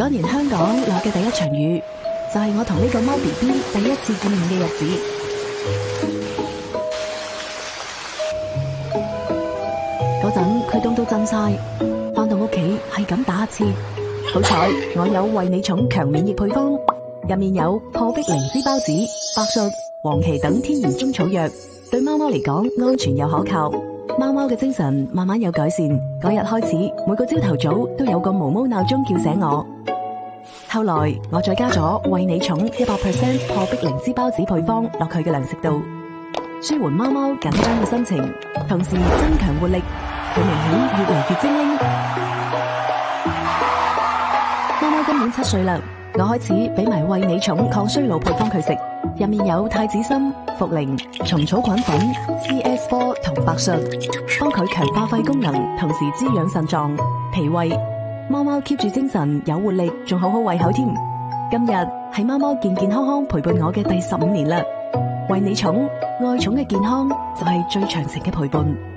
講完香港落嘅第一場雨，就係我同呢個貓 BB 第一次見面嘅日子。嗰陣佢凍到震晒，返到屋企係咁打乞嗤。好彩我有為你寵強免疫配方，入面有破壁靈芝孢子、白術、黃芪等天然中草藥，對貓貓嚟講安全又可靠。貓貓嘅精神慢慢有改善，嗰日開始每個朝頭早都有個毛毛鬧鐘叫醒我。後來我再加咗為你寵100% 破壁靈芝孢子配方落佢嘅糧食度，舒緩貓貓緊張嘅心情，同時增強活力，佢明顯越嚟越精靈。貓貓今年7歲啦，我開始俾埋為你寵抗衰老配方佢食，入面有太子參、茯苓、蟲草菌粉、CS4 同白術，幫佢強化肺功能，同時滋養腎臟、脾胃。貓貓 keep 住精神有活力，仲好好胃口添。今日係貓貓健健康康陪伴我嘅第15年啦，為你寵愛寵嘅健康就係最長情嘅陪伴。